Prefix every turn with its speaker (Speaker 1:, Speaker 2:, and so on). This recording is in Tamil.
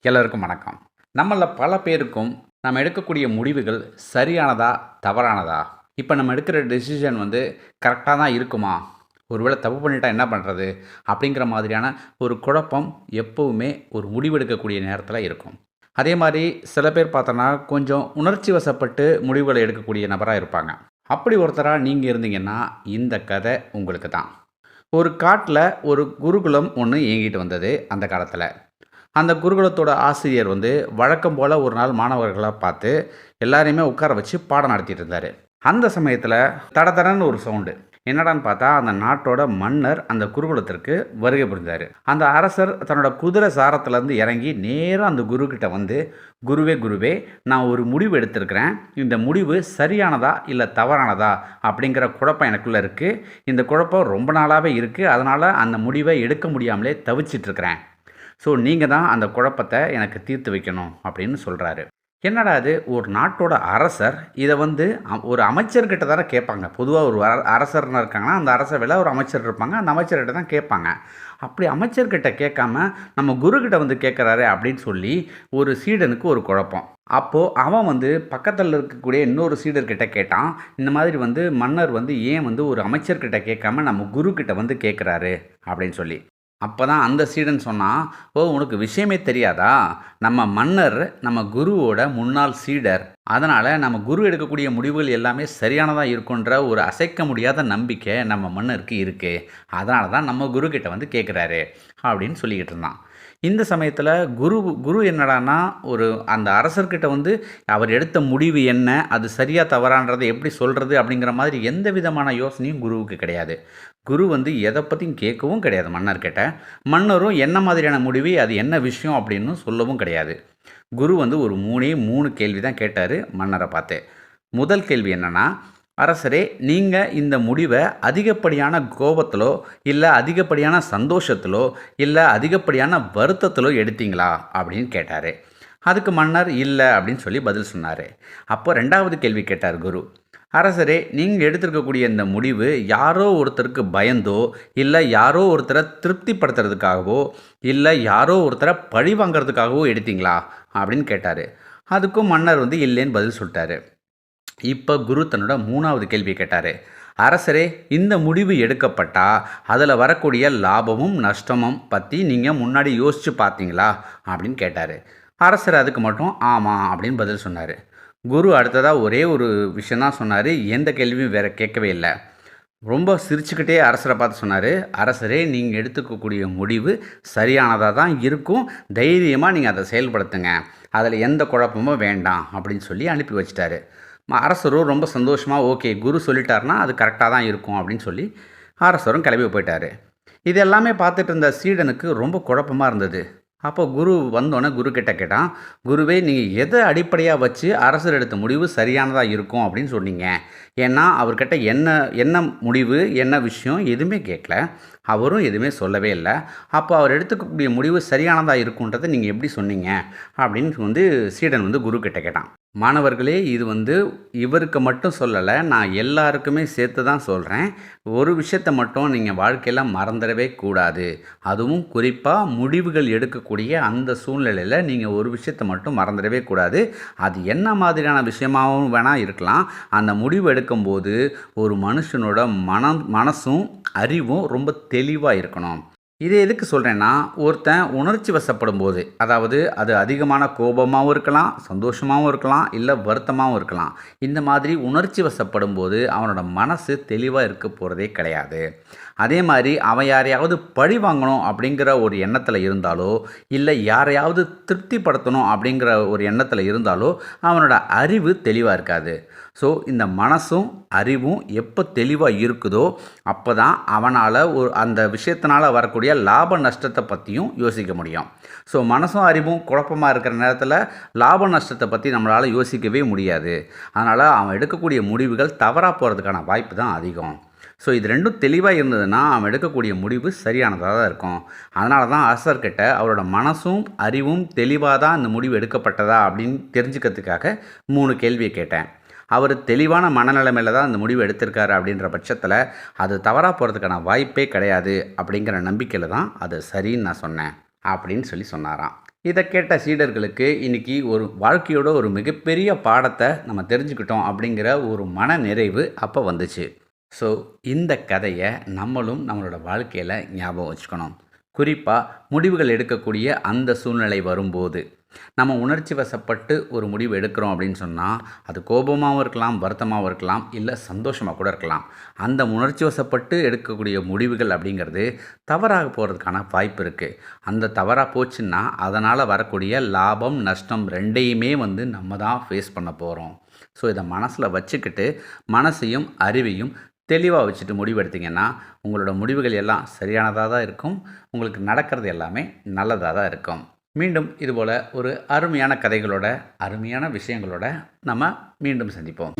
Speaker 1: எல்லோருக்கும் வணக்கம். நம்மள பல பேருக்கும் நம்ம எடுக்கக்கூடிய முடிவுகள் சரியானதா? தவறானதா? இப்ப நம்ம எடுக்கிற டெசிஷன் கரெக்ட்டா தான் இருக்குமா? ஒருவேள தப்பு பண்ணிட்டா என்ன பண்றது? அப்படிங்கிற மாதிரியான ஒரு குழப்பம் எப்பவுமே ஒரு முடிவெடுக்கக்கூடிய நேரத்தில இருக்கும். அதே மாரி சில பேர் பார்த்தோன்னா, கொஞ்சம் உணர்ச்சி வசப்பட்டு முடிவுகள எடுக்கக்கூடிய நபரா இருப்பாங்க. அப்படி ஒருத்தரா நீங்க இருந்தீங்கன்னா, இந்த கதை உங்களுக்கு தான். ஒரு காட்டுல ஒரு குருகுலம் ஒண்ணு இயங்கிட்டு வந்தது அந்த காலத்தில. அந்த குருகுலத்தோட ஆசிரியர் வழக்கம் போல ஒரு நாள் மாணவர்கள பார்த்து, எல்லாரையுமே உட்கார வச்சு பாடம் நடத்திட்டு இருந்தாரு. அந்த சமயத்தில தடதடன்னு ஒரு சவுண்டு. என்னடான்னு பார்த்தா, அந்த நாட்டோட மன்னர் அந்த குருகுலத்திற்கு வருகை புரிந்தாரு. அந்த அரசர் தன்னோட குதிரை சாரத்திலருந்து இறங்கி நேரா அந்த குருக்கிட்ட வந்து, "குருவே, குருவே, நான் ஒரு முடிவு எடுத்திருக்கிறேன். இந்த முடிவு சரியானதா? இல்ல தவறானதா? அப்படிங்கிற குழப்பம் எனக்குள்ள இருக்கு. இந்த குழப்பம் ரொம்ப நாளாவே இருக்கு. அதனால அந்த முடிவ எடுக்க முடியாமலே தவிச்சிட்டு இருக்கிறேன். ஸோ நீங்க தான் அந்த குழப்பத்த எனக்கு தீர்த்து வைக்கணும்." அப்படின்னு சொல்றாரு. என்னடா இது! ஒரு நாட்டோட அரசர் இத ஒரு அமைச்சர்கிட்ட தானே கேட்பாங்க. பொதுவா ஒரு அரசர்ன்னு இருக்காங்கன்னா, அந்த அரசவையில ஒரு அமைச்சர் இருப்பாங்க. அந்த அமைச்சர்கிட்ட தான் கேட்பாங்க. அப்படி அமைச்சர்கிட்ட கேட்காம, நம்ம குருகிட்ட கேட்கறாரே அப்படின்னு சொல்லி, ஒரு சீடனுக்கு ஒரு குழப்பம். அப்போ அவன் பக்கத்துல இருக்கக்கூடிய இன்னொரு சீடர்கிட்ட கேட்டான். இந்த மாதிரி மன்னர் ஏன் ஒரு அமைச்சர்கிட்ட கேட்காம நம்ம குருகிட்ட கேட்கறாரு அப்படின்னு சொல்லி. அப்பதான் அந்த சீடன் சொன்னான், "ஓ! உனக்கு விஷயமே தெரியாதா? நம்ம மன்னர் நம்ம குருவோட முன்னாள் சீடர். அதனால நம்ம குரு எடுக்கக்கூடிய முடிவுகள் எல்லாமே சரியானதா இருக்குன்ற ஒரு அசைக்க முடியாத நம்பிக்கை நம்ம மன்னருக்கு இருக்கு. அதனால தான் நம்ம குரு கிட்ட கேட்குறாரு." அப்படின்னு சொல்லிக்கிட்டு இருந்தான். இந்த சமயத்தில குரு குரு என்னடான்னா, அந்த அரசர்கிட்ட அவர் எடுத்த முடிவு என்ன? அது சரியா தவறான்றத எப்படி சொல்றது? அப்படிங்கிற மாதிரி எந்த விதமான யோசனையும் குருவுக்கு கிடையாது. குரு எத பத்தியும் கேட்கவும் கிடையாது மன்னர்கிட்ட. மன்னரும் என்ன மாதிரியான முடிவு, அது என்ன விஷயம் அப்படின்னு சொல்லவும் கிடையாது. குரு ஒரு 3 கேள்வி தான் கேட்டாரு மன்னர பார்த்து. முதல் கேள்வி என்னன்னா, "அரசரே, நீங்க இந்த முடிவ அதிகப்படியான கோபத்திலோ, இல்ல அதிகப்படியான சந்தோஷத்திலோ, இல்ல அதிகப்படியான வருத்தத்திலோ எடுத்தீங்களா?" அப்படின்னு கேட்டாரு. அதுக்கு மன்னர் "இல்ல" அப்படின்னு சொல்லி பதில் சொன்னாரு. அப்போ 2வது கேள்வி கேட்டார் குரு. "அரசரே, நீங்க எடுத்திருக்கக்கூடிய இந்த முடிவு யாரோ ஒருத்தருக்கு பயந்தோ, இல்ல யாரோ ஒருத்தர திருப்திப்படுத்துறதுக்காகவோ, இல்ல யாரோ ஒருத்தர பழி வாங்குறதுக்காகவோ எடுத்தீங்களா?" அப்படின்னு கேட்டாரு. அதுக்கும் மன்னர் இல்லேன்னு பதில் சொல்ட்டாரு. இப்ப குரு தன்னோட 3வது கேள்வி கேட்டாரு. "அரசரே, இந்த முடிவு எடுக்கப்பட்டா, அதுல வரக்கூடிய லாபமும், நஷ்டமும் பத்தி நீங்க முன்னாடி யோசிச்சு பார்த்தீங்களா?" அப்படின்னு கேட்டாரு. அரசர் அதுக்கு மட்டும் "ஆமா" அப்படின்னு பதில் சொன்னாரு. குரு அடுத்ததா ஒரே ஒரு விஷயம் தான் சொன்னாரு. எந்த கேள்வியும் வேற கேட்கவே இல்ல. ரொம்ப சிரிச்சுக்கிட்டே அரசர பார்த்து சொன்னாரு, "அரசரே, நீங்க எடுத்துக்கக்கூடிய முடிவு சரியானதா தான் இருக்கும். தைரியமா நீங்க அத செயல்படுத்துங்க. அதுல எந்த குழப்பமும் வேண்டாம்." அப்படின்னு சொல்லி அனுப்பி வச்சுட்டாரு. அரசரும் ரொம்ப சந்தோஷமா, "ஓகே, குரு சொல்லிட்டாருன்னா அது கரெக்ட்டா தான் இருக்கும்." அப்படின்னு சொல்லி அரசரும் கிளம்பி போயிட்டாரு. இது எல்லாமே பார்த்துட்டு இருந்த சீடனுக்கு ரொம்ப குழப்பமா இருந்தது. அப்போ குரு வந்தோனே குரு கிட்ட கேட்டான், "குருவே, நீங்க எத அடிப்படையா வச்சு அரசர் எடுத்த முடிவு சரியானதா இருக்கும் அப்படின்னு சொன்னீங்க?" ஏன்னா அவர்கிட்ட என்ன என்ன முடிவு, என்ன விஷயம் எதுவுமே கேட்கல. அவரும் எதுவுமே சொல்லவே இல்ல. அப்போ அவர் எடுத்துக்கக்கூடிய முடிவு சரியானதா இருக்குன்றத நீங்க எப்படி சொன்னீங்க? அப்படின்னு சீடன் குரு கிட்ட கேட்டான். மாணவர்களே, இது இவருக்கு மட்டும் சொல்லல. நான் எல்லாருக்குமே சேர்த்து தான் சொல்றேன். ஒரு விஷயத்த மட்டும் நீங்க வாழ்க்கையில மறந்துடவே கூடாது. அதுவும் குறிப்பா முடிவுகள் எடுக்கக்கூடிய அந்த சூழ்நிலையில நீங்க ஒரு விஷயத்த மட்டும் மறந்துடவே கூடாது. அது என்ன மாதிரியான விஷயமாவும் வேணா இருக்கலாம். அந்த முடிவு எடுக்கும்போது ஒரு மனுஷனோட மனசும், அறிவும் ரொம்ப தெளிவா இருக்கணும். இத எதுக்கு சொல்றேன்னா, ஒருத்தன் உணர்ச்சி வசப்படும்போது, அதாவது அது அதிகமான கோபமாவும் இருக்கலாம், சந்தோஷமாவும் இருக்கலாம், இல்ல வருத்தமாவும் இருக்கலாம். இந்த மாதிரி உணர்ச்சி வசப்படும்போது அவனோட மனசு தெளிவா இருக்க போறதே கிடையாது. அதே மாரி அவன் யாரையாவது பழி வாங்கணும் அப்படிங்கிற ஒரு எண்ணத்தில இருந்தாலோ, இல்ல யாரையாவது திருப்திப்படுத்தணும் அப்படிங்கிற ஒரு எண்ணத்தில இருந்தாலோ, அவனோட அறிவு தெளிவா இருக்காது. ஸோ இந்த மனசும், அறிவும் எப்ப தெளிவா இருக்குதோ, அப்பதான் அவனால அந்த விஷயத்தினால வரக்கூடிய லாப நஷ்டத்த பத்தியும் யோசிக்க முடியும். ஸோ மனசும், அறிவும் குழப்பமா இருக்கிற நேரத்தில லாப நஷ்டத்த பத்தி நம்மளால யோசிக்கவே முடியாது. அதனால அவன் எடுக்கக்கூடிய முடிவுகள் தவறா போறதுக்கான வாய்ப்பு தான் அதிகம். ஸோ இது 2ம் தெளிவா இருந்ததுன்னா, அவன் எடுக்கக்கூடிய முடிவு சரியானதா தான் இருக்கும். அதனால தான் அரசர்கிட்ட அவரோட மனசும், அறிவும் தெளிவா தான் இந்த முடிவு எடுக்கப்பட்டதா அப்படின்னு தெரிஞ்சுக்கிறதுக்காக 3 கேள்விய கேட்டேன். அவரு தெளிவான மனநிலைமையில தான் அந்த முடிவு எடுத்திருக்காரு அப்படின்ற பட்சத்தில, அது தவறா போறதுக்கான வாய்ப்பே கிடையாது அப்படிங்கிற நம்பிக்கையில தான் அது சரின்னு நான் சொன்னேன். அப்படின்னு சொல்லி சொன்னாராம். இதை கேட்ட சீடர்களுக்கு இன்னைக்கு ஒரு வாழ்க்கையோட ஒரு மிகப்பெரிய பாடத்தை நம்ம தெரிஞ்சுக்கிட்டோம் அப்படிங்கிற ஒரு மன நிறைவு அப்போ வந்துச்சு. ஸோ இந்த கதையை நம்மளும் நம்மளோட வாழ்க்கையில் ஞாபகம் வச்சுக்கணும். குறிப்பாக முடிவுகள் எடுக்கக்கூடிய அந்த சூழ்நிலை வரும்போது நம்ம உணர்ச்சி வசப்பட்டு ஒரு முடிவு எடுக்கிறோம் அப்படின்னு சொன்னால் அது கோபமாகவும் இருக்கலாம், வருத்தமாகவும் இருக்கலாம், இல்லை சந்தோஷமாக கூட இருக்கலாம். அந்த உணர்ச்சி வசப்பட்டு எடுக்கக்கூடிய முடிவுகள் அப்படிங்கிறது தவறாக போகிறதுக்கான வாய்ப்பு இருக்குது. அந்த தவறாக போச்சுன்னா அதனால் வரக்கூடிய லாபம் நஷ்டம் ரெண்டையுமே நம்ம தான் ஃபேஸ் பண்ண போகிறோம். ஸோ இதை மனசில் வச்சுக்கிட்டு மனசையும் அறிவையும் தெளிவாக வச்சுட்டு முடிவெடுத்தீங்கன்னா உங்களோட முடிவுகள் எல்லாம் சரியானதாக தான் இருக்கும். உங்களுக்கு நடக்கிறது எல்லாமே நல்லதாக தான் இருக்கும். மீண்டும் இதுபோல் ஒரு அருமையான கதைகளோட, அருமையான விஷயங்களோட நம்ம மீண்டும் சந்திப்போம்.